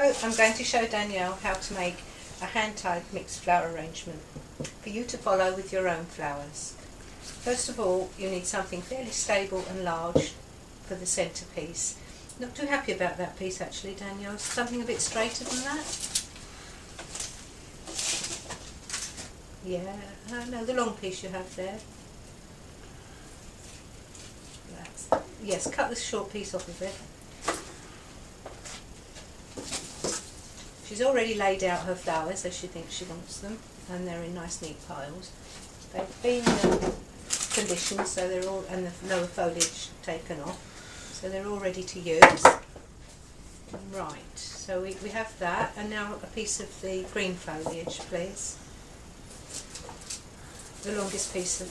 I'm going to show Danielle how to make a hand-tied mixed flower arrangement for you to follow with your own flowers. First of all, you need something fairly stable and large for the centrepiece. Not too happy about that piece actually, Danielle. Something a bit straighter than that? Yeah, no, the long piece you have there. Yes, cut the short piece off of it. She's already laid out her flowers as she thinks she wants them, and they're in nice neat piles. They've been conditioned, so they're all, and the lower foliage taken off, so they're all ready to use. Right, so we have that, and now a piece of the green foliage, please. The longest piece of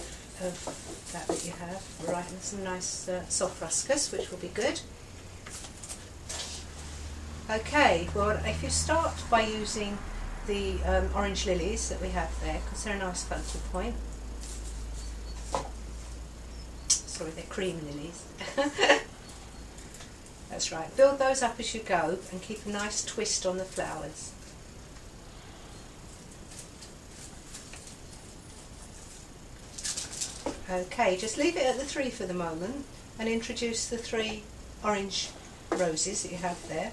that you have. Right, and some nice soft ruscus, which will be good. Okay, well, if you start by using the orange lilies that we have there, because they're a nice focal point. Sorry, they're cream lilies. That's right. Build those up as you go and keep a nice twist on the flowers. Okay, just leave it at the 3 for the moment and introduce the 3 orange roses that you have there.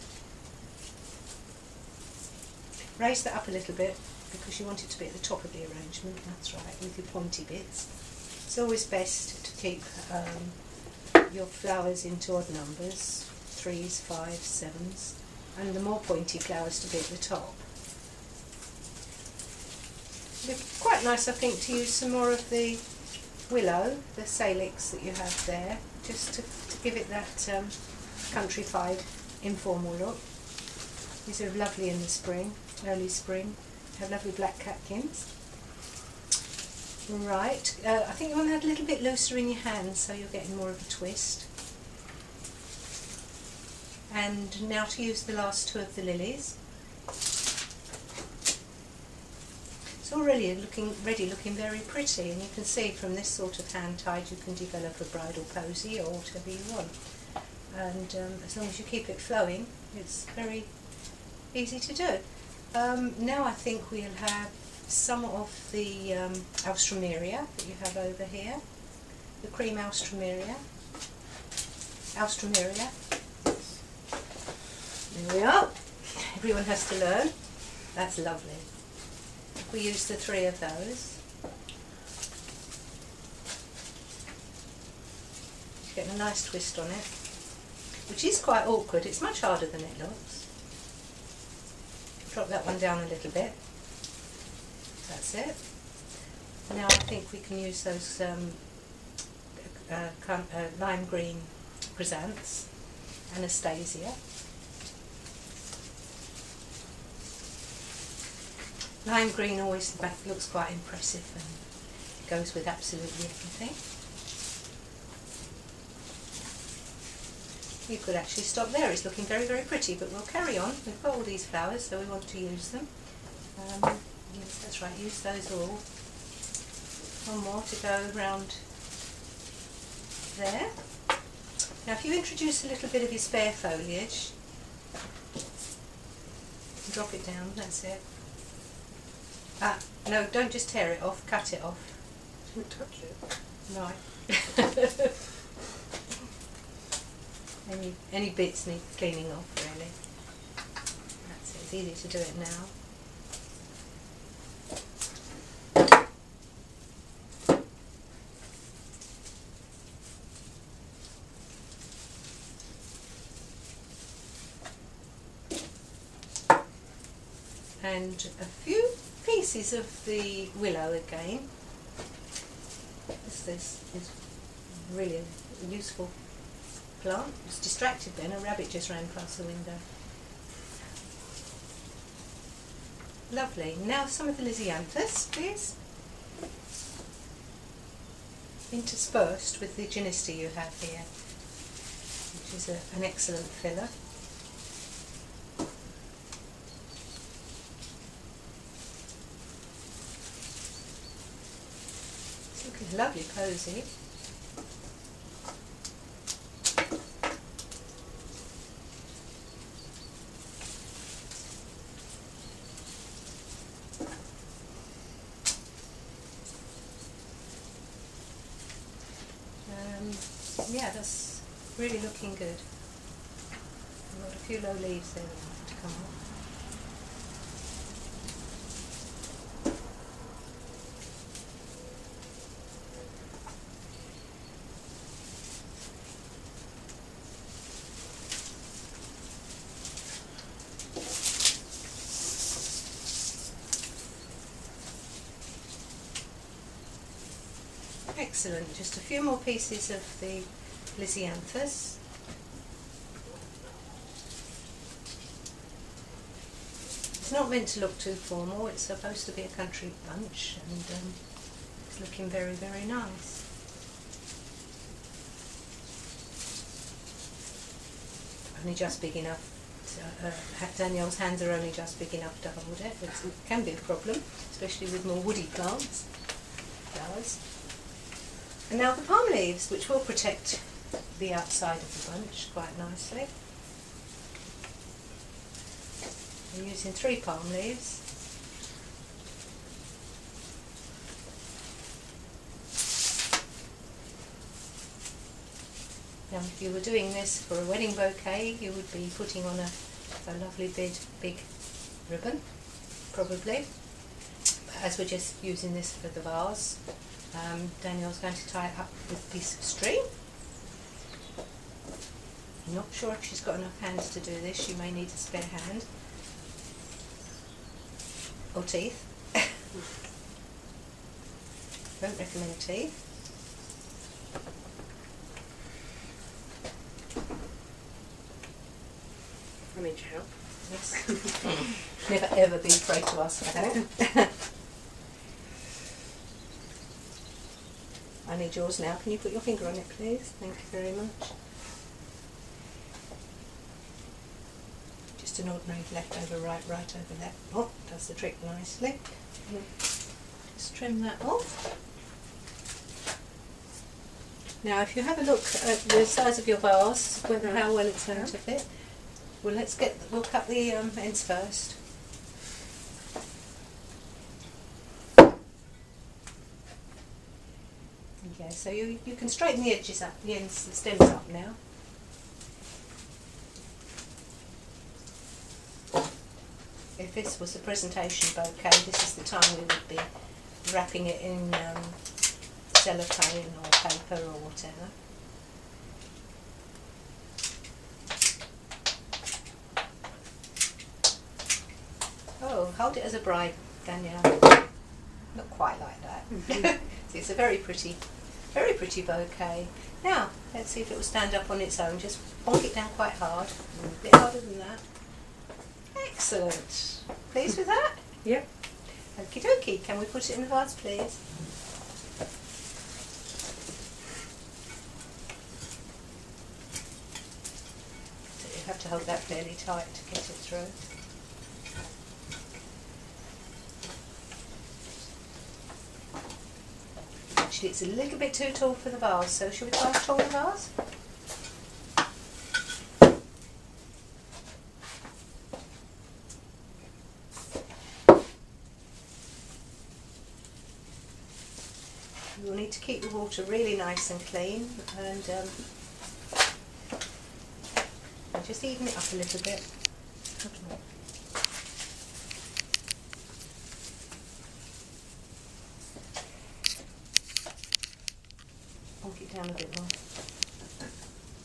Raise that up a little bit because you want it to be at the top of the arrangement, that's right, with your pointy bits. It's always best to keep your flowers into odd numbers, 3s, 5s, 7s, and the more pointy flowers to be at the top. It'd be quite nice, I think, to use some more of the willow, the salix that you have there, just to give it that countrified, informal look. These are lovely in the spring, early spring. They have lovely black catkins. Right, I think you want that a little bit looser in your hands so you're getting more of a twist. And now to use the last 2 of the lilies. It's already looking very pretty, and you can see from this sort of hand tied you can develop a bridal posy or whatever you want. And as long as you keep it flowing, it's very easy to do. Now I think we'll have some of the alstroemeria that you have over here, the cream alstroemeria. There we are. Everyone has to learn. That's lovely. If we use the 3 of those, getting a nice twist on it, which is quite awkward. It's much harder than it looks. Drop that one down a little bit. That's it. Now I think we can use those lime green chrysanthemums, Anastasia. Lime green always looks quite impressive and goes with absolutely everything. You could actually stop there, it's looking very, very pretty, but we'll carry on. We've got all these flowers, so we want to use them. Yes, that's right, use those all. One more to go around there. Now if you introduce a little bit of your spare foliage, drop it down, that's it. No, don't just tear it off, cut it off. Don't touch it. Right. Any bits need cleaning off, really. That's it, it's easy to do it now. And a few pieces of the willow again. This is really a useful plant. I was distracted then, a rabbit just ran past the window. Lovely. Now some of the lisianthus, please. Interspersed with the genista you have here, which is an excellent filler. It's looking lovely posy. Yeah, that's really looking good. We've got a few low leaves there that have to come off. Excellent, just a few more pieces of the Lysianthus. It's not meant to look too formal, it's supposed to be a country bunch, and it's looking very, very nice. Only just big enough, Danielle's hands are only just big enough to hold it, but it can be a problem, especially with more woody plants, flowers. And now the palm leaves, which will protect the outside of the bunch quite nicely. I'm using 3 palm leaves. Now if you were doing this for a wedding bouquet, you would be putting on a lovely big ribbon, probably. But as we're just using this for the vase, Danielle's going to tie it up with a piece of string. I'm not sure if she's got enough hands to do this, she may need a spare hand. Or teeth. Don't recommend teeth. I need your help. Yes. Never ever be afraid to ask for help. I need yours now. Can you put your finger on it, please? Thank you very much. Just an ordinary left over right, right over left. Oh, does the trick nicely. Just trim that off. Now, if you have a look at the size of your vase, how well it's going to fit. Well, we'll cut the ends first. Yeah, so you can straighten the edges up, the ends, the stems up now. If this was a presentation bouquet, this is the time we would be wrapping it in cellophane or paper or whatever. Oh, hold it as a bride, Danielle. Not quite like that. It's a very pretty bouquet. Now, let's see if it will stand up on its own. Just bonk it down quite hard. A bit harder than that. Excellent. Pleased with that? Yep. Okie dokie. Can we put it in the vase, please? So you have to hold that fairly tight to get it through. Actually, it's a little bit too tall for the vase, so shall we try a taller vase? You'll need to keep the water really nice and clean, and just even it up a little bit. Bonk it down a bit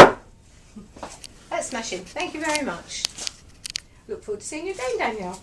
more. That's smashing. Thank you very much. Look forward to seeing you again, Danielle.